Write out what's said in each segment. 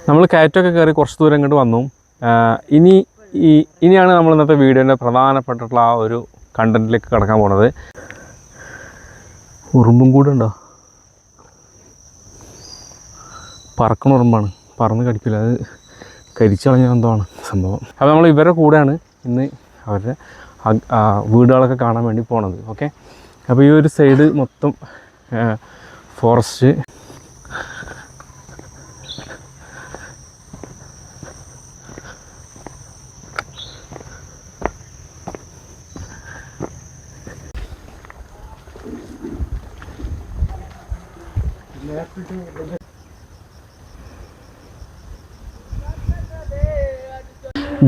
നമ്മൾ കയറ്റമൊക്കെ കയറി കുറച്ച് ദൂരം ഇങ്ങോട്ട് വന്നു. ഇനിയാണ് നമ്മൾ ഇന്നത്തെ വീഡിയോൻ്റെ പ്രധാനപ്പെട്ടിട്ടുള്ള ആ ഒരു കണ്ടൻറ്റിലേക്ക് കടക്കാൻ പോണത്. ഉറുമ്പും കൂടെ ഉണ്ടോ? പറക്കണ ഉറുമ്പാണ്, പറന്ന് കടിക്കില്ല, അത് കരിച്ചളഞ്ഞ എന്തോആണ് സംഭവം. അപ്പോൾ നമ്മൾ ഇവരുടെ കൂടെയാണ് ഇന്ന് അവരുടെ വീടുകളൊക്കെ കാണാൻ വേണ്ടി പോണത്. ഓക്കെ, അപ്പോൾ ഈ ഒരു സൈഡ് മൊത്തം ഫോറസ്റ്റ്.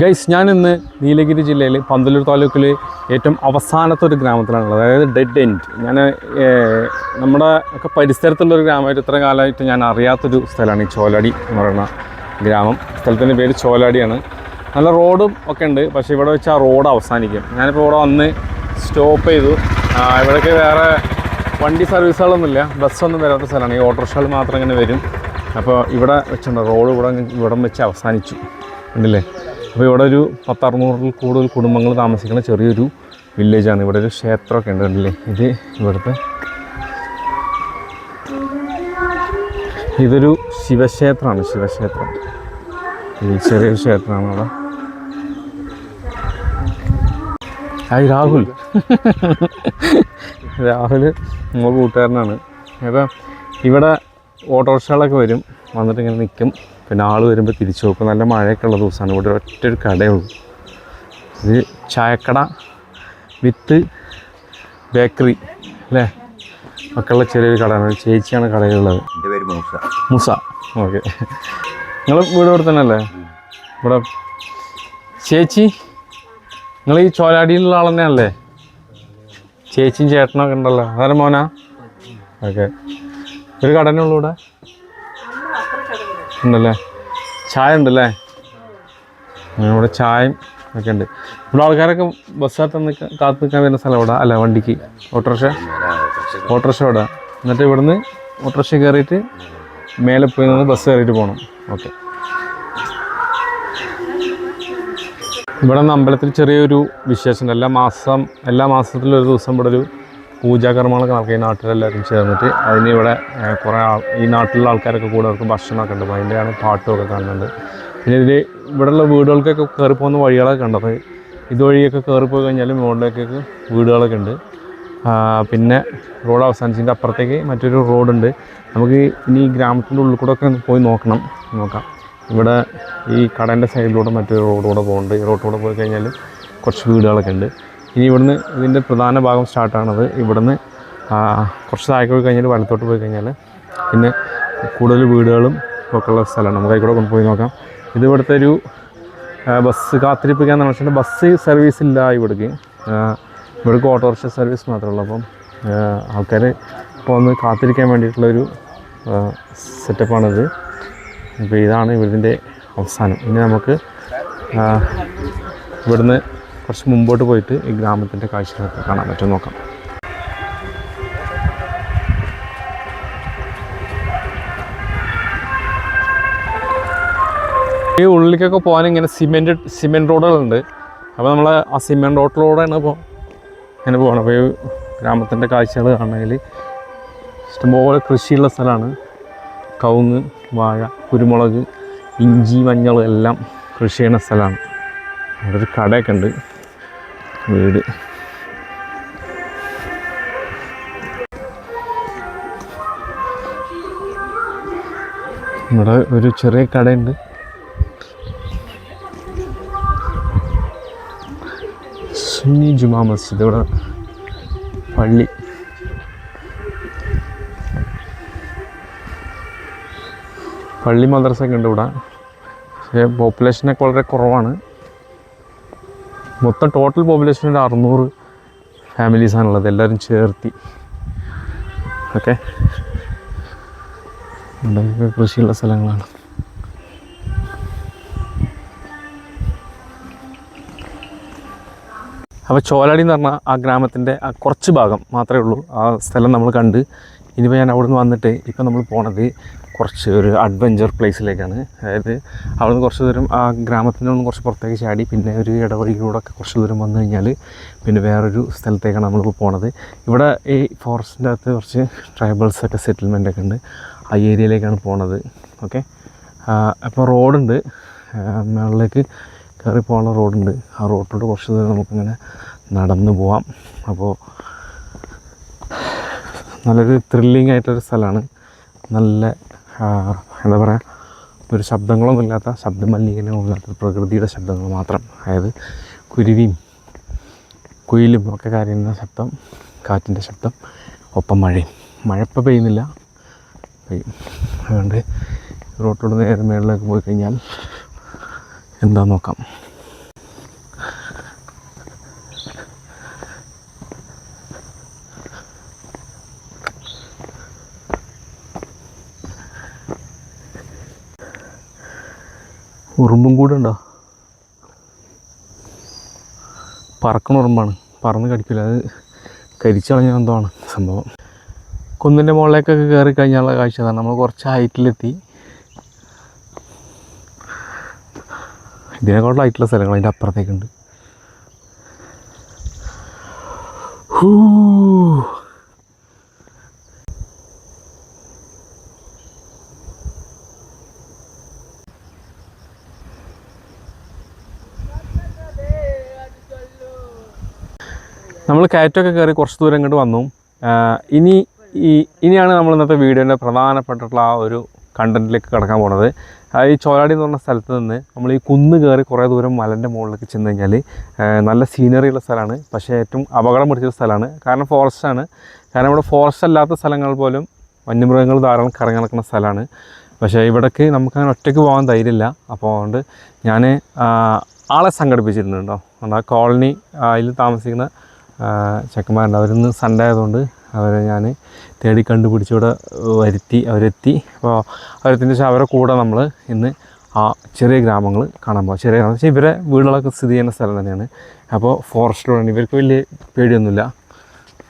ഗൈസ്, ഞാനിന്ന് നീലഗിരി ജില്ലയിൽ പന്തല്ലൂർ താലൂക്കിൽ ഏറ്റവും അവസാനത്തെ ഒരു ഗ്രാമത്തിലാണുള്ളത്, അതായത് ഡെഡ് എൻഡ്. ഞാൻ നമ്മുടെ ഒക്കെ പരിസരത്തുള്ളൊരു ഗ്രാമമായിട്ട് ഇത്ര കാലമായിട്ട് ഞാൻ അറിയാത്തൊരു സ്ഥലമാണ് ഈ ചോലാടി എന്ന് പറയുന്ന ഗ്രാമം. സ്ഥലത്തിൻ്റെ പേര് ചോലാടിയാണ്. നല്ല റോഡും ഒക്കെ ഉണ്ട്, പക്ഷേ ഇവിടെ വെച്ച് ആ റോഡ് അവസാനിക്കും. ഞാനിപ്പോൾ ഇവിടെ വന്ന് സ്റ്റോപ്പ് ചെയ്തു. ഇവിടേക്ക് വേറെ വണ്ടി സർവീസുകളൊന്നുമില്ല, ബസ്സൊന്നും വരാത്ത സ്ഥലമാണ്. ഈ ഓട്ടോറിക്ഷകൾ മാത്രം ഇങ്ങനെ വരും. അപ്പോൾ ഇവിടെ വെച്ചിട്ടുണ്ട് റോഡ്, ഇവിടം വെച്ച് അവസാനിച്ചു ഉണ്ടല്ലേ. അപ്പോൾ ഇവിടെ ഒരു 10-600 കൂടുതൽ കുടുംബങ്ങൾ താമസിക്കുന്ന ചെറിയൊരു വില്ലേജാണ്. ഇവിടെ ഒരു ക്ഷേത്രമൊക്കെ ഉണ്ട് കണ്ടില്ലേ. ഇതൊരു ശിവക്ഷേത്രമാണ്. ശിവക്ഷേത്രം, ഈ ചെറിയൊരു ക്ഷേത്രമാണ് അവിടെ. ഹായ് രാഹുൽ. രാഹുൽ നമ്മൾ കൂട്ടുകാരനാണ്. അപ്പോൾ ഇവിടെ ഓട്ടോറിക്ഷകളൊക്കെ വരും, വന്നിട്ട് ഇങ്ങനെ നിൽക്കും. പിന്നെ ആൾ വരുമ്പോൾ തിരിച്ചു നോക്കും. നല്ല മഴയൊക്കെ ഉള്ള ദിവസമാണ്. ഇവിടെ ഒറ്റൊരു കടയേ ഉള്ളൂ. ഇത് ചായക്കട വിത്ത് ബേക്കറി അല്ലേ, മക്കളുടെ ചെറിയൊരു കടയാണ്. ചേച്ചിയാണ് കടയിലുള്ളത്. എൻ്റെ പേര് മുസ. ഓക്കെ, നിങ്ങൾ വീട് ഇവിടെ തന്നെ അല്ലേ? ഇവിടെ ചേച്ചി, നിങ്ങൾ ഈ ചോലാടിയിലുള്ള ആൾ തന്നെയല്ലേ? ചേച്ചിയും ചേട്ടനൊക്കെ ഉണ്ടല്ലോ, അതായത് മോനാ? ഓക്കെ, ഒരു കടനേ ഉള്ളൂ ഇവിടെ ഉണ്ടല്ലേ? ചായ ഉണ്ടല്ലേ? ഇവിടെ ചായയും ഒക്കെ ഉണ്ട്. ഇവിടെ ആൾക്കാരൊക്കെ ബസ്സിനകത്ത് കാത്തു നിൽക്കാൻ വരുന്ന സ്ഥലം ഇവിടെ അല്ല, വണ്ടിക്ക് ഓട്ടോറിക്ഷ ഇവിടെ. എന്നിട്ട് ഇവിടുന്ന് ഓട്ടോറിക്ഷ കയറിയിട്ട് മേലെ പോയി നിന്ന് ബസ് കയറിയിട്ട് പോകണം. ഓക്കെ, ഇവിടെ നിന്ന് അമ്പലത്തിൽ ചെറിയൊരു വിശേഷമുണ്ട്. എല്ലാ മാസത്തിലും ഒരു ദിവസം ഇവിടെ ഒരു പൂജാകർമ്മങ്ങളൊക്കെ നടക്കുക. ഈ നാട്ടിലെല്ലാവരും ചേർന്നിട്ട് അതിന് ഇവിടെ കുറേ ഈ നാട്ടിലുള്ള ആൾക്കാരൊക്കെ കൂടെ അവർക്ക് ഭക്ഷണമൊക്കെ ഉണ്ട്. അപ്പോൾ അതിൻ്റെയാണ് പാട്ടുമൊക്കെ കാണുന്നുണ്ട്. പിന്നെ ഇവിടെയുള്ള വീടുകൾക്കൊക്കെ കയറിപ്പോകുന്ന വഴികളൊക്കെ ഉണ്ട്. അപ്പോൾ ഇതുവഴിയൊക്കെ കയറിപ്പോയി കഴിഞ്ഞാൽ മുകളിലേക്കൊക്കെ വീടുകളൊക്കെ ഉണ്ട്. പിന്നെ റോഡ് അവസാനിച്ചതിൻ്റെ അപ്പുറത്തേക്ക് മറ്റൊരു റോഡുണ്ട്. നമുക്ക് ഇനി ഈ ഗ്രാമത്തിൻ്റെ ഉള്ളിൽ കൂടെ ഒക്കെ പോയി നോക്കാം. ഇവിടെ ഈ കടേൻ്റെ സൈഡിലൂടെ മറ്റൊരു റോഡുകൂടെ പോകുന്നുണ്ട്. ഈ റോഡിലൂടെ പോയി കഴിഞ്ഞാൽ കുറച്ച് വീടുകളൊക്കെ ഉണ്ട്. ഇനി ഇവിടുന്ന് ഇതിൻ്റെ പ്രധാന ഭാഗം സ്റ്റാർട്ടാണത്. ഇവിടുന്ന് കുറച്ച് താഴേക്ക് പോയി കഴിഞ്ഞാൽ വലത്തോട്ട് പോയി കഴിഞ്ഞാൽ പിന്നെ കൂടുതൽ വീടുകളും ഒക്കെ ഉള്ള സ്ഥലമാണ്. നമുക്ക് അതിൽ കൂടെ കൊണ്ടുപോയി നോക്കാം. ഇത് ഇവിടുത്തെ ഒരു ബസ് കാത്തിരിപ്പിക്കാന്ന് വെച്ചാൽ ബസ് സർവീസ് ഇല്ല ഇവിടേക്ക് ഓട്ടോറിക്ഷ സർവീസ് മാത്രമേ ഉള്ളൂ. അപ്പം ആൾക്കാർ ഇപ്പോൾ ഒന്ന് കാത്തിരിക്കാൻ വേണ്ടിയിട്ടുള്ളൊരു സെറ്റപ്പാണിത്. അപ്പോൾ ഇതാണ് ഇവിടുത്തെ അവസാനം. ഇനി നമുക്ക് ഇവിടുന്ന് കുറച്ച് മുമ്പോട്ട് പോയിട്ട് ഈ ഗ്രാമത്തിൻ്റെ കാഴ്ചകളൊക്കെ കാണാൻ പറ്റും, നോക്കാം. ഈ ഉള്ളിലേക്കൊക്കെ പോകാൻ ഇങ്ങനെ സിമെൻറ്റ് റോഡുകളുണ്ട്. അപ്പോൾ നമ്മൾ ആ സിമെൻറ്റ് റോഡിലൂടെയാണ് ഇപ്പോൾ ഇങ്ങനെ പോകണം. അപ്പോൾ ഈ ഗ്രാമത്തിൻ്റെ കാഴ്ചകൾ കാണണമെങ്കിൽ ഇഷ്ടംപോലെ കൃഷിയുള്ള സ്ഥലമാണ്. കവുങ്ങ്, വാഴ, കുരുമുളക്, ഇഞ്ചി, മഞ്ഞൾ എല്ലാം കൃഷി ചെയ്യുന്ന സ്ഥലമാണ്. അവിടെ ഒരു കടയൊക്കെ ഉണ്ട്, വീട്. ഇവിടെ ഒരു ചെറിയ കടയുണ്ട്. സുന്നി ജുമാ മസ്ജിദ്, ഇവിടെ പള്ളി. മദ്രസയൊക്കെ ഉണ്ട് ഇവിടെ. പക്ഷേ പോപ്പുലേഷനൊക്കെ വളരെ കുറവാണ്. മൊത്തം ടോട്ടൽ പോപ്പുലേഷൻ ഒരു 600 ഫാമിലീസാണുള്ളത്, എല്ലാവരും ചേർത്തി. ഓക്കെ, ഇവിടെയൊക്കെ കൃഷിയുള്ള സ്ഥലങ്ങളാണ്. അപ്പോൾ ചോലാടി എന്ന് പറഞ്ഞാൽ ആ ഗ്രാമത്തിൻ്റെ കുറച്ച് ഭാഗം മാത്രമേ ഉള്ളൂ. ആ സ്ഥലം നമ്മൾ കണ്ട്. ഇനിയിപ്പോൾ ഞാൻ അവിടെ നിന്ന് വന്നിട്ട് ഇപ്പം നമ്മൾ പോണത് കുറച്ച് ഒരു അഡ്വഞ്ചർ പ്ലേസിലേക്കാണ്. അതായത് അവിടെ നിന്ന് കുറച്ച് ദൂരം ആ ഗ്രാമത്തിൻ്റെ ഒന്ന് കുറച്ച് പുറത്തേക്ക് ചാടി പിന്നെ ഒരു ഇടവഴിയിലൂടെയൊക്കെ കുറച്ച് ദൂരം വന്നു കഴിഞ്ഞാൽ പിന്നെ വേറൊരു സ്ഥലത്തേക്കാണ് നമ്മളിപ്പോൾ പോണത്. ഇവിടെ ഈ ഫോറസ്റ്റിൻ്റെ അകത്ത് കുറച്ച് ട്രൈബൽസൊക്കെ സെറ്റിൽമെൻറ്റൊക്കെ ഉണ്ട്. ആ ഏരിയയിലേക്കാണ് പോണത്. ഓക്കെ, അപ്പോൾ റോഡുണ്ട്, മുകളിലേക്ക് കയറി പോകാനുള്ള റോഡുണ്ട്. ആ റോഡിലൂടെ കുറച്ച് ദൂരം നമുക്കിങ്ങനെ നടന്നു പോവാം. അപ്പോൾ നല്ലൊരു ത്രില്ലിംഗ് ആയിട്ടൊരു സ്ഥലമാണ്. നല്ല എന്താ പറയുക, ഒരു ശബ്ദങ്ങളൊന്നും ഇല്ലാത്ത, ശബ്ദമലിനീകരണമൊന്നും ഇല്ലാത്ത പ്രകൃതിയുടെ ശബ്ദങ്ങൾ മാത്രം. അതായത് കുരുവിയും കുയിലും ഒക്കെ കരയുന്ന ശബ്ദം, കാറ്റിൻ്റെ ശബ്ദം, ഒപ്പം മഴ ഇപ്പോൾ പെയ്യുന്നില്ല, പെയ്യും. അതുകൊണ്ട് റോട്ടിലൂടെ നേരെ മേളിലേക്ക് പോയി കഴിഞ്ഞാൽ എന്താ നോക്കാം. ഉറുമ്പും കൂടെ ഉണ്ടോ? പറക്കണ ഉറുമ്പാണ്, പറന്ന് കടിക്കില്ല, അത് കരിച്ചു കളഞ്ഞ എന്താണ് സംഭവം. കുന്നിൻ്റെ മുകളിലേക്കൊക്കെ കയറി കഴിഞ്ഞാലുള്ള കാഴ്ച അതാണ്. നമ്മൾ കുറച്ച് ഹൈറ്റിലെത്തി. ഇതിനെക്കാട്ടുള്ള ഹൈറ്റുള്ള സ്ഥലങ്ങൾ അതിൻ്റെ അപ്പുറത്തേക്കുണ്ട്. നമ്മൾ കയറ്റമൊക്കെ കയറി കുറച്ച് ദൂരം ഇങ്ങോട്ട് വന്നു. ഇനിയാണ് നമ്മൾ ഇന്നത്തെ വീഡിയോൻ്റെ പ്രധാനപ്പെട്ടിട്ടുള്ള ആ ഒരു കണ്ടൻറ്റിലേക്ക് കിടക്കാൻ പോണത്. ഈ ചോലാടി എന്ന് പറഞ്ഞ സ്ഥലത്ത് നിന്ന് നമ്മൾ ഈ കുന്ന് കയറി കുറേ ദൂരം മലൻ്റെ മുകളിലേക്ക് ചെന്ന് കഴിഞ്ഞാൽ നല്ല സീനറിയുള്ള സ്ഥലമാണ്. പക്ഷേ ഏറ്റവും അപകടം പിടിച്ച സ്ഥലമാണ്. കാരണം ഫോറസ്റ്റാണ്. കാരണം ഇവിടെ ഫോറസ്റ്റ് അല്ലാത്ത സ്ഥലങ്ങൾ പോലും വന്യമൃഗങ്ങൾ ധാരാളം കറങ്ങി നടക്കുന്ന സ്ഥലമാണ്. പക്ഷേ ഇവിടേക്ക് നമുക്കങ്ങനെ ഒറ്റയ്ക്ക് പോകാൻ ധൈര്യമില്ല. അപ്പോൾ അതുകൊണ്ട് ഞാൻ ആളെ സംഘടിപ്പിച്ചിരുന്നു കേട്ടോ. ആ കോളനി അതിൽ താമസിക്കുന്ന ചെക്കന്മാരുണ്ട്. അവരിന്ന് സൺഡേ ആയതുകൊണ്ട് അവരെ ഞാൻ തേടി കണ്ടുപിടിച്ച് ഇവിടെ അവരെത്തി. അപ്പോൾ അവരെത്തിൻ്റെ ശേഷം അവരെ കൂടെ നമ്മൾ ഇന്ന് ആ ചെറിയ ഗ്രാമങ്ങൾ കാണാൻ പോകും. ചെറിയ ഗ്രാമം വെച്ചാൽ ഇവരെ വീടുകളൊക്കെ സ്ഥിതി ചെയ്യുന്ന സ്ഥലം തന്നെയാണ്. അപ്പോൾ ഫോറസ്റ്റിലൂടെയാണ്. ഇവർക്ക് വലിയ പേടിയൊന്നുമില്ല.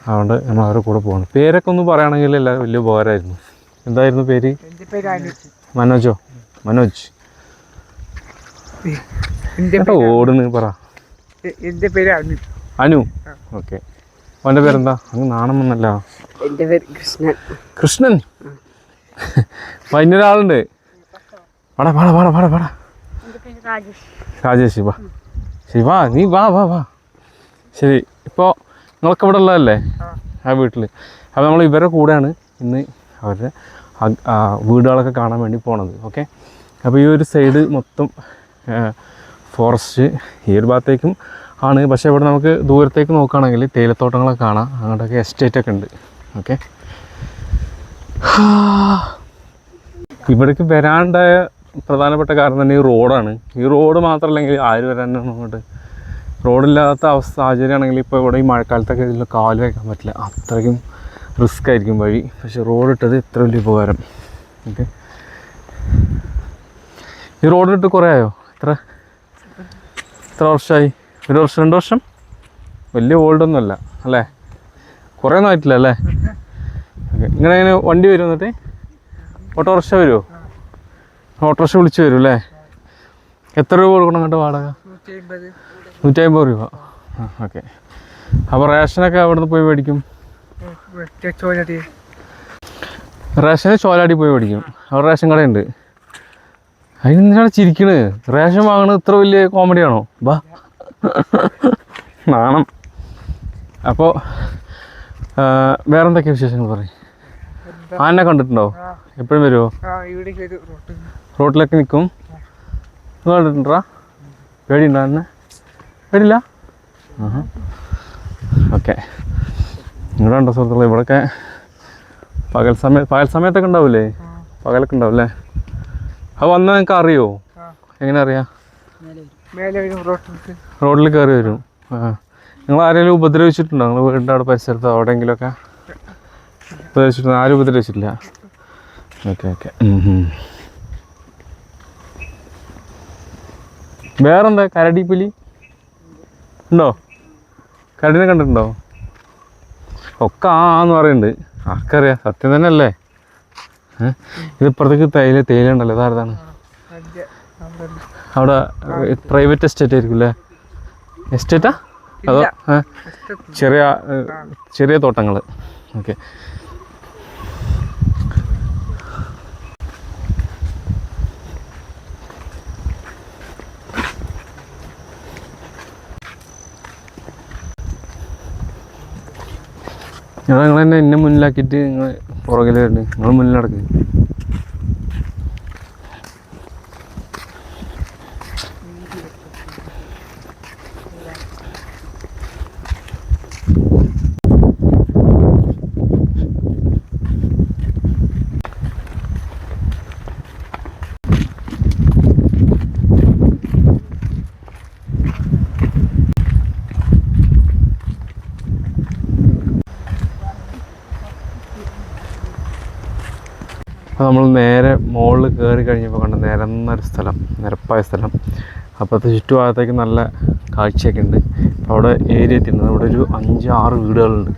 അതുകൊണ്ട് നമ്മൾ അവരുടെ കൂടെ പോകണം. പേരൊക്കെ ഒന്ന് പറയുകയാണെങ്കിൽ എല്ലാവരും വലിയ ഉപകാരമായിരുന്നു. എന്തായിരുന്നു പേര്? മനോജോ? മനോജ് ഓടുന്നു പറ. എൻ്റെ പേര് അനു. ഓക്കെ, അവൻ്റെ പേരെന്താ? അങ്ങ് നാണം വന്നല്ല. എൻ്റെ പേര് കൃഷ്ണൻ. കൃഷ്ണൻ. അതിനൊരാളുണ്ട്. വാടാ വാടാ വാടാ വാടാ വാടാ. രാജേഷ്. ശിവ ശിവ നീ വാ വാ വാ. ശരി, ഇപ്പോൾ നിങ്ങളൊക്കെ ഇവിടെ ഉള്ളതല്ലേ ആ വീട്ടിൽ? അപ്പോൾ നമ്മൾ ഇവരുടെ കൂടെയാണ് ഇന്ന് അവരുടെ വീടുകളൊക്കെ കാണാൻ വേണ്ടി പോണത്. ഓക്കെ, അപ്പോൾ ഈ ഒരു സൈഡ് മൊത്തം ഫോറസ്റ്റ്, ഈ ഒരു ഭാഗത്തേക്കും ആണ്. പക്ഷേ ഇവിടെ നമുക്ക് ദൂരത്തേക്ക് നോക്കുകയാണെങ്കിൽ തേയിലത്തോട്ടങ്ങളൊക്കെ കാണാം. അങ്ങോട്ടൊക്കെ എസ്റ്റേറ്റൊക്കെ ഉണ്ട്. ഓക്കെ, ഇവിടേക്ക് വരാണ്ടായ പ്രധാനപ്പെട്ട കാരണം തന്നെ ഈ റോഡാണ്. ഈ റോഡ് മാത്രമല്ലെങ്കിൽ ആര് വരാനാണ് അങ്ങോട്ട്? റോഡില്ലാത്ത സാഹചര്യമാണെങ്കിൽ ഇപ്പോൾ ഇവിടെ ഈ മഴക്കാലത്തൊക്കെ ഇതിൽ കാല് വയ്ക്കാൻ പറ്റില്ല, അത്രയ്ക്കും റിസ്ക് ആയിരിക്കും വഴി. പക്ഷേ റോഡ് ഇട്ടത് ഇത്ര വലിയ ഉപകാരം. ഓക്കെ, ഈ റോഡിട്ട് കുറേ ആയോ? എത്ര വർഷമായി? 1 വർഷം 2 വർഷം? വലിയ ഓൾഡൊന്നുമല്ല അല്ലേ? കുറേ ഒന്നും ആയിട്ടില്ല അല്ലേ? ഓക്കെ, ഇങ്ങനെ വണ്ടി വരും എന്നിട്ട് ഓട്ടോറിക്ഷ വരുമോ? ഓട്ടോറിക്ഷ വിളിച്ച് വരും അല്ലേ? എത്ര രൂപ കൊടുക്കണം അങ്ങോട്ട് വാടക? 150 രൂപ. ഓക്കെ, അപ്പോൾ റേഷനൊക്കെ അവിടെ നിന്ന് പോയി മേടിക്കും? റേഷന് ചോലാടി പോയി മേടിക്കും. അവിടെ റേഷൻ കടയുണ്ട്. അതിനെന്തിനാണ് ചിരിക്കണത്? റേഷൻ വാങ്ങണത് ഇത്ര വലിയ കോമഡിയാണോ? ബാ നാണം. അപ്പോൾ വേറെന്തൊക്കെയാണ് വിശേഷങ്ങൾ പറയും? ആനെ കണ്ടിട്ടുണ്ടോ? എപ്പോഴും വരുമോ? റോട്ടിലൊക്കെ നിൽക്കും. നിങ്ങൾ കണ്ടിട്ടുണ്ടാ? പേടിയുണ്ടോ എന്നെ? പേടിയില്ല? ഓക്കെ, നിങ്ങളുണ്ടോ സുഹൃത്തുക്കളെ? ഇവിടെയൊക്കെ പകൽ സമയത്തൊക്കെ ഉണ്ടാവില്ലേ? പകലൊക്കെ ഉണ്ടാവും അല്ലേ? അത് വന്നാൽ നിങ്ങൾക്ക് അറിയുമോ? എങ്ങനെ അറിയാം? റോഡിൽ കയറി വരും. നിങ്ങൾ ആരെങ്കിലും ഉപദ്രവിച്ചിട്ടുണ്ടോ? നിങ്ങൾ വീടിൻ്റെ അവിടെ പരിസരത്തോ എവിടെയെങ്കിലുമൊക്കെ ഉപദ്രവിച്ചിട്ടുണ്ടോ? ആരും ഉപദ്രവിച്ചിട്ടില്ല. Okay okay. വേറെന്താ? കരടിപ്പുലി ഉണ്ടോ? കരടിനെ കണ്ടിട്ടുണ്ടോ? ഒക്കെ ആന്ന് പറയുന്നുണ്ട്. ആർക്കറിയാം, സത്യം തന്നെ അല്ലേ? ഇത് ഇപ്പുറത്തേക്ക് തേയില ഉണ്ടല്ലോ, ഇതാരതാണ്? അവിടെ പ്രൈവറ്റ് എസ്റ്റേറ്റ് ആയിരിക്കും അല്ലേ? എസ്റ്റേറ്റാ അതോ ചെറിയ ചെറിയ തോട്ടങ്ങൾ? ഓക്കെ. നിങ്ങൾ തന്നെ എന്നെ മുന്നിലാക്കിയിട്ട് നിങ്ങൾ പുറകിലുണ്ട്, നിങ്ങൾ മുന്നിൽ നടക്കുക. അപ്പോൾ നമ്മൾ നേരെ മുകളിൽ കയറി കഴിഞ്ഞപ്പോൾ കണ്ട നിരന്നൊരു സ്ഥലം, നിരപ്പായ സ്ഥലം. അപ്പോഴത്തെ ചുറ്റുഭാഗത്തേക്ക് നല്ല കാഴ്ചയൊക്കെ ഉണ്ട്. അപ്പോൾ അവിടെ ഏരിയ എത്തിയിട്ടുണ്ട്. അവിടെ ഒരു 5-6 വീടുകളുണ്ട്.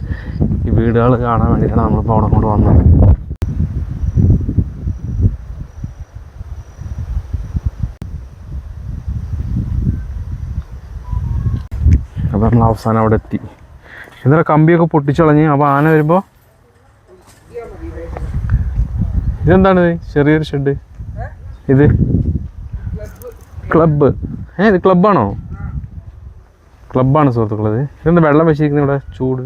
ഈ വീടുകൾ കാണാൻ വേണ്ടിയിട്ടാണ് നമ്മളിപ്പോൾ അവിടെ കൊണ്ട് വന്നത്. അപ്പോൾ നമ്മൾ അവസാനം അവിടെ എത്തി. എന്താ കമ്പിയൊക്കെ പൊട്ടിച്ചളഞ്ഞ്. അപ്പോൾ ആന വരുമ്പോൾ ഇതെന്താണ് ചെറിയൊരു ഷെഡ്? ഇത് ക്ലബ്ബ്. ഇത് ക്ലബ്ബാണോ? ക്ലബ്ബാണ് സുഹൃത്തുക്കളത്. ഇതെന്താ വെള്ളം വെച്ചിരിക്കുന്നത് ഇവിടെ? ചൂട്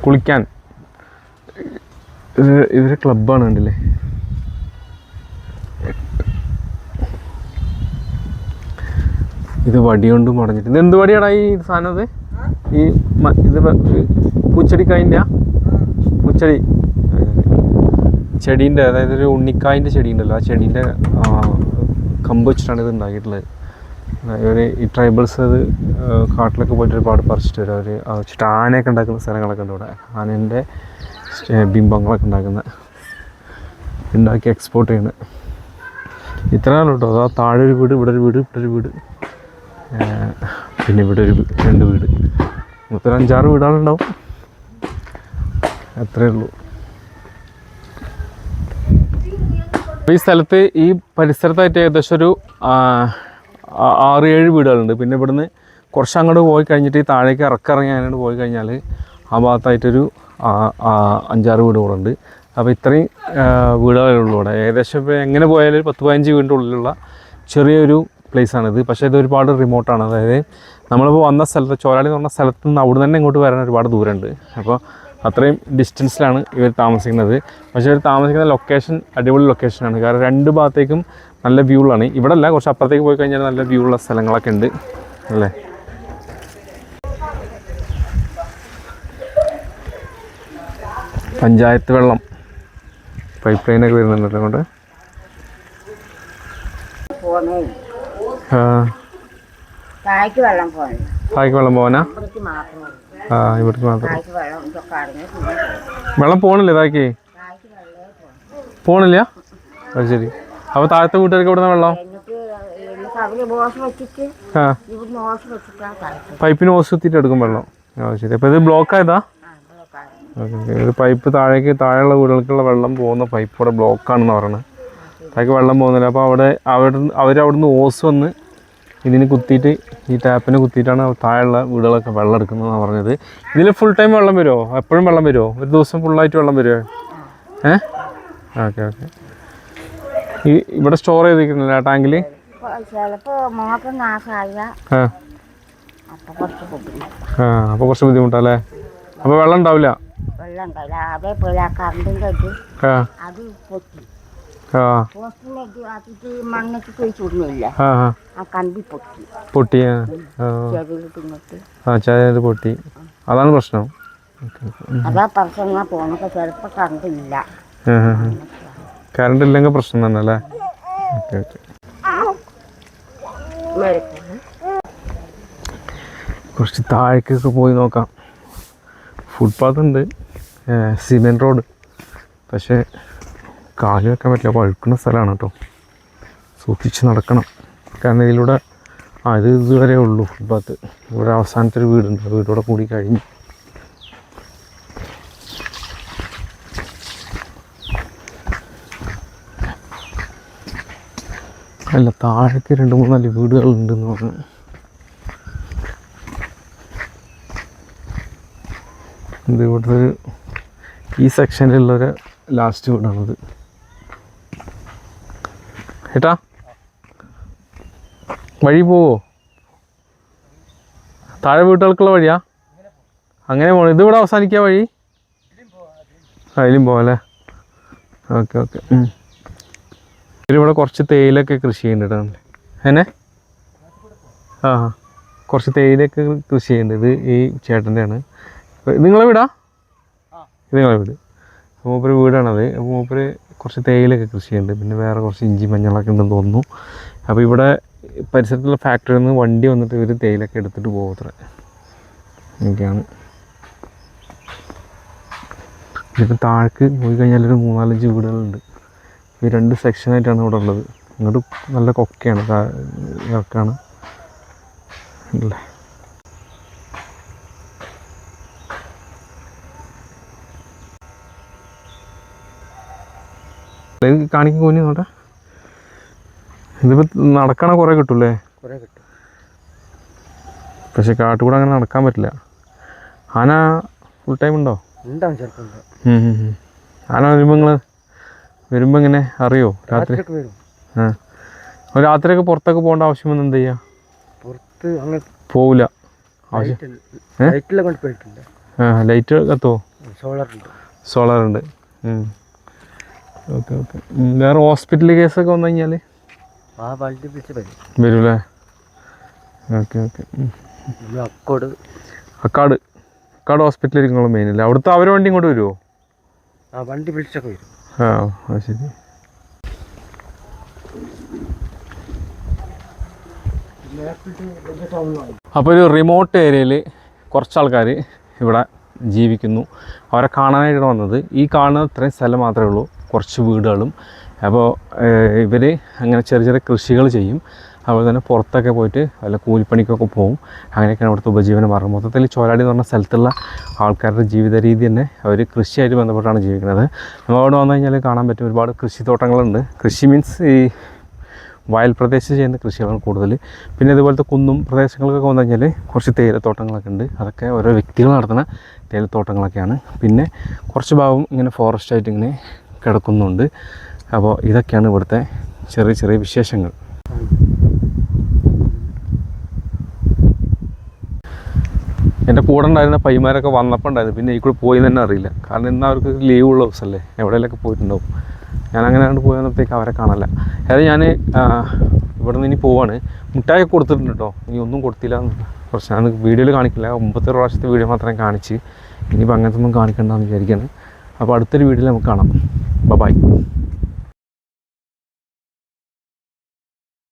കുളിക്കാൻ. ഇതൊരു ക്ലബ്ബാണ്, കണ്ടില്ലേ? ഇത് വടി കൊണ്ട് മടഞ്ഞിട്ട്. ഇത് എന്ത് വടിയാടാ ഈ സാധനം? അത് ഈ ഇത് പൂച്ചെടിക്കായിൻ്റെ പൂച്ചെടി ചെടീൻ്റെ, അതായത് ഒരു ഉണ്ണിക്കായിൻ്റെ ചെടി ഉണ്ടല്ലോ, ആ ചെടീൻ്റെ കമ്പ് വെച്ചിട്ടാണ് ഇത് ഉണ്ടാക്കിയിട്ടുള്ളത്. ഇവർ ഈ ട്രൈബൽസ് അത് കാട്ടിലൊക്കെ പോയിട്ട് ഒരുപാട് പറിച്ചിട്ട് വരും. അവർ വെച്ചിട്ട് ആനയൊക്കെ ഉണ്ടാക്കുന്ന സ്ഥലങ്ങളൊക്കെ ഉണ്ട് ഇവിടെ. ആനേൻ്റെ ബിംബങ്ങളൊക്കെ ഉണ്ടാക്കി എക്സ്പോർട്ട് ചെയ്യുന്നത്. ഇത്രയാണ് കേട്ടോ. അതാ താഴെ ഒരു വീട്, ഇവിടെ ഒരു വീട്, ഇവിടെ ഒരു വീട്, പിന്നെ ഇവിടെ ഒരു 2 വീട്. മൊത്തം 5-6 വീടുകളുണ്ടാവും. അത്രയേ ഉള്ളൂ. ഈ സ്ഥലത്ത് ഈ പരിസരത്തായിട്ട് ഏകദേശം ഒരു 6-7 വീടുകളുണ്ട്. പിന്നെ ഇവിടുന്ന് കുറച്ച് അങ്ങോട്ട് പോയി കഴിഞ്ഞിട്ട് ഈ താഴേക്ക് ഇറക്കിറങ്ങി അങ്ങോട്ട് പോയി കഴിഞ്ഞാൽ ആ ഭാഗത്തായിട്ടൊരു 5-6 വീട് കൂടെ ഉണ്ട്. അപ്പോൾ ഇത്രയും വീടുകളേ ഉള്ളൂ ഇവിടെ. ഏകദേശം ഇപ്പോൾ എങ്ങനെ പോയാലും 10-15 വീടിൻ്റെ ഉള്ളിലുള്ള ചെറിയൊരു പ്ലേസാണിത്. പക്ഷേ ഇത് ഒരുപാട് റിമോട്ടാണ്. അതായത് നമ്മളിപ്പോൾ വന്ന സ്ഥലത്ത്, ചോരാളി എന്ന് പറഞ്ഞ സ്ഥലത്ത് നിന്ന് അവിടെ തന്നെ ഇങ്ങോട്ട് വരാൻ ഒരുപാട് ദൂരമുണ്ട്. അപ്പോൾ അത്രയും ഡിസ്റ്റൻസിലാണ് ഇവർ താമസിക്കുന്നത്. പക്ഷേ ഇവർ താമസിക്കുന്ന ലൊക്കേഷൻ അടിപൊളി ലൊക്കേഷനാണ്. കാരണം 2 ഭാഗത്തേക്കും നല്ല വ്യൂളാണ്. ഇവിടെ അല്ല, കുറച്ച് അപ്പുറത്തേക്ക് പോയി കഴിഞ്ഞാൽ നല്ല വ്യൂ ഉള്ള സ്ഥലങ്ങളൊക്കെ ഉണ്ട് അല്ലേ. പഞ്ചായത്ത് വെള്ളം പൈപ്പ് ലൈനൊക്കെ വരുന്നുണ്ട് അതുകൊണ്ട്. താഴേക്ക് വെള്ളം പോകാനാ? ഇവിടേക്ക് മാത്രം വെള്ളം പോകണില്ലേ? താഴേക്ക് പോകണില്ല? അത് ശരി. അപ്പോൾ താഴത്തെ വീട്ടുകാർക്ക് ഇവിടുന്ന വെള്ളം പൈപ്പിന് ഓസ് കുത്തിയിട്ട് എടുക്കും വെള്ളം. ശരി. അപ്പോൾ ഇത് ബ്ലോക്ക് ആയതാ? ഇത് പൈപ്പ് താഴെയുള്ള വീടുകൾക്കുള്ള വെള്ളം പോകുന്ന പൈപ്പ് ഇവിടെ ബ്ലോക്കാണെന്ന് പറയുന്നത്. താഴേക്ക് വെള്ളം പോകുന്നില്ല. അപ്പോൾ അവരവിടുന്ന് ഓസ് വന്ന് ഇതിന് കുത്തിയിട്ട്, ഈ ടാപ്പിന് കുത്തിയിട്ടാണ് താഴെയുള്ള വീടുകളൊക്കെ വെള്ളം എടുക്കുന്നതെന്നാണ് പറഞ്ഞത്. ഇതിൽ ഫുൾ ടൈം വെള്ളം വരുമോ? എപ്പോഴും വെള്ളം വരുമോ? ഒരു ദിവസം ഫുള്ളായിട്ട് വെള്ളം വരുമോ? ഓക്കെ. ഇവിടെ സ്റ്റോർ ചെയ്തിരിക്കുന്നില്ല ടാങ്കിൽ? അപ്പോൾ കുറച്ച് ബുദ്ധിമുട്ടല്ലേ? അപ്പോൾ വെള്ളം ഉണ്ടാവില്ല? പൊട്ടി. പൊട്ടി. അതാണ് പ്രശ്നം. കറണ്ട് ഇല്ലെങ്കിൽ പ്രശ്നം തന്നെ അല്ലേ? കുറച്ച് താഴേക്കൊക്കെ പോയി നോക്കാം. ഫുട്പാത്ത് ഉണ്ട്, സിമെൻറ്റ് റോഡ്. പക്ഷേ കാല് വെക്കാൻ പറ്റില്ല, പഴുക്കുന്ന സ്ഥലമാണ് കേട്ടോ. സൂക്ഷിച്ച് നടക്കണം. കാരണം ഇതിലൂടെ ഇത് ഇതുവരെ ഉള്ളൂ ഫുട്പാത്ത്. ഇവിടെ അവസാനത്തെ ഒരു വീടുണ്ട്, വീടോടെ കൂടി കഴിഞ്ഞു. അല്ല, താഴേക്ക് 2-3 വീടുകളുണ്ടെന്ന് പറഞ്ഞു. ഇത് ഇവിടുത്തെ ഈ സെക്ഷനിലുള്ളൊരു ലാസ്റ്റ് വീടാണിത്. ഏട്ടാ വഴി പോവോ? താഴെ വീട്ടുകൾക്കുള്ള വഴിയാ? അങ്ങനെ പോകണം. ഇതിവിടെ അവസാനിക്കുക വഴി? അതിലും പോകാല്ലേ? Okay okay. ഇവിടെ കുറച്ച് തേയിലൊക്കെ കൃഷി ചെയ്യുന്നുണ്ട്. എന്നെ ആ കുറച്ച് തേയിലൊക്കെ കൃഷി ചെയ്യുന്നുണ്ട്. ഇത് ഈ ചേട്ടൻ്റെയാണ്. നിങ്ങളെ വീടാ? ഇത് നിങ്ങളെ വീട്. മൂപ്പര് വീടാണത്. മൂപ്പര് കുറച്ച് തേയിലൊക്കെ കൃഷി ചെയ്യുന്നുണ്ട്. പിന്നെ വേറെ കുറച്ച് ഇഞ്ചി മഞ്ഞളൊക്കെ ഉണ്ടെന്ന് തോന്നുന്നു. അപ്പോൾ ഇവിടെ പരിസരത്തുള്ള ഫാക്ടറിയിൽ നിന്ന് വണ്ടി വന്നിട്ട് ഇവർ തേയിലൊക്കെ എടുത്തിട്ട് പോകുമത്രേ. എനിക്കാണ് ഇതിപ്പോൾ താഴേക്ക് പോയി കഴിഞ്ഞാൽ ഒരു 3-4 വീടുകളുണ്ട്. ഈ 2 സെക്ഷനായിട്ടാണ് ഇവിടെ ഉള്ളത്. ഇങ്ങോട്ട് നല്ല കൊക്കയാണ്, ഇറക്കാണ് അല്ലേ. കാണിക്കാൻ പോയി നോട്ടെ. ഇതിപ്പോൾ നടക്കണ കുറേ കിട്ടൂല്ലേ? കുറേ കിട്ടും. പക്ഷെ കാട്ടുകൂടെ അങ്ങനെ നടക്കാൻ പറ്റില്ല. ആന ഫുൾ ടൈം ഉണ്ടോ? ഉണ്ടാവും, ചിലപ്പോൾ. ആന വരുമ്പോൾ ഇങ്ങനെ അറിയോ? രാത്രി വരും. ആ രാത്രിയൊക്കെ പുറത്തൊക്കെ പോകേണ്ട ആവശ്യം വന്ന് എന്ത് ചെയ്യുക? പുറത്ത് അങ്ങനെ പോവില്ല. ആവശ്യം ലൈറ്റിലൊക്കെ പോയിട്ടുണ്ട്. ലൈറ്റ് കത്തുമോ? സോളാറുണ്ട്. Okay okay. വേറെ ഹോസ്പിറ്റൽ കേസൊക്കെ വന്നു കഴിഞ്ഞാൽ ആ വണ്ടി പിടിച്ച് വരൂല്ലേ? Okay okay. അക്കാട് ഹോസ്പിറ്റലിൽ നിങ്ങൾ മെയിൻ അല്ലേ? അവിടുത്തെ അവർ വണ്ടി ഇങ്ങോട്ട് വരുമോ? ആ വണ്ടി വിളിച്ചൊക്കെ വരും. ആ അത് ശരി. അപ്പോൾ ഒരു റിമോട്ട് ഏരിയയിൽ കുറച്ച് ആൾക്കാർ ഇവിടെ ജീവിക്കുന്നു. അവരെ കാണാനായിട്ടാണ് വന്നത്. ഈ കാണുന്ന ഇത്രയും സ്ഥലം മാത്രമേ ഉള്ളൂ, കുറച്ച് വീടുകളും. അപ്പോൾ ഇവർ അങ്ങനെ ചെറിയ ചെറിയ കൃഷികൾ ചെയ്യും. അതുപോലെ തന്നെ പുറത്തൊക്കെ പോയിട്ട് വല്ല കൂലിപ്പണിക്കൊക്കെ പോകും. അങ്ങനെയൊക്കെയാണ് ഇവിടുത്തെ ഉപജീവന മാർഗ്ഗം. മൊത്തത്തിൽ ചോലാടി എന്ന് പറഞ്ഞ സ്ഥലത്തുള്ള ആൾക്കാരുടെ ജീവിത രീതി തന്നെ അവർ കൃഷിയായിട്ട് ബന്ധപ്പെട്ടാണ് ജീവിക്കുന്നത്. നമ്മൾ അവിടെ വന്നു കഴിഞ്ഞാൽ കാണാൻ പറ്റും ഒരുപാട് കൃഷിത്തോട്ടങ്ങളുണ്ട്. കൃഷി മീൻസ് ഈ വയൽ പ്രദേശത്ത് ചെയ്യുന്ന കൃഷികളാണ് കൂടുതൽ. പിന്നെ ഇതുപോലത്തെ കുന്നും പ്രദേശങ്ങൾക്കൊക്കെ വന്നു കഴിഞ്ഞാൽ കുറച്ച് തേയിലത്തോട്ടങ്ങളൊക്കെ ഉണ്ട്. അതൊക്കെ ഓരോ വ്യക്തികൾ നടത്തുന്ന തേയിലത്തോട്ടങ്ങളൊക്കെയാണ്. പിന്നെ കുറച്ച് ഭാഗം ഇങ്ങനെ ഫോറസ്റ്റായിട്ട് ഇങ്ങനെ കിടക്കുന്നുണ്ട്. അപ്പോൾ ഇതൊക്കെയാണ് ഇവിടുത്തെ ചെറിയ ചെറിയ വിശേഷങ്ങൾ. എൻ്റെ കൂടെ ഉണ്ടായിരുന്ന പയ്യന്മാരൊക്കെ വന്നപ്പോൾ ഉണ്ടായിരുന്നു. പിന്നെ ഈ കൂടെ പോയി തന്നെ അറിയില്ല. കാരണം ഇന്ന് അവർക്ക് ലീവുള്ള ദിവസമല്ലേ, എവിടെയെങ്കിലൊക്കെ പോയിട്ടുണ്ടാവും. ഞാനങ്ങനെ അങ്ങോട്ട് പോയി വന്നപ്പോഴത്തേക്ക് അവരെ കാണാനില്ല. അതായത് ഞാൻ ഇവിടെ നിന്ന് ഇനി പോവാണ്. മുട്ടായി കൊടുത്തിട്ടുണ്ട് കേട്ടോ, ഇനി ഒന്നും കൊടുത്തില്ല. കുറച്ച് ഞാൻ വീഡിയോയിൽ കാണിക്കില്ല, 9 പ്രാവശ്യത്തെ വീഡിയോ മാത്രമേ കാണിച്ച്. ഇനിയിപ്പോൾ അങ്ങനത്തെ ഒന്നും കാണിക്കണ്ടെന്ന് വിചാരിക്കുകയാണ്. അപ്പോൾ അടുത്തൊരു വീഡിയോയിൽ നമുക്ക് കാണാം. ബൈ.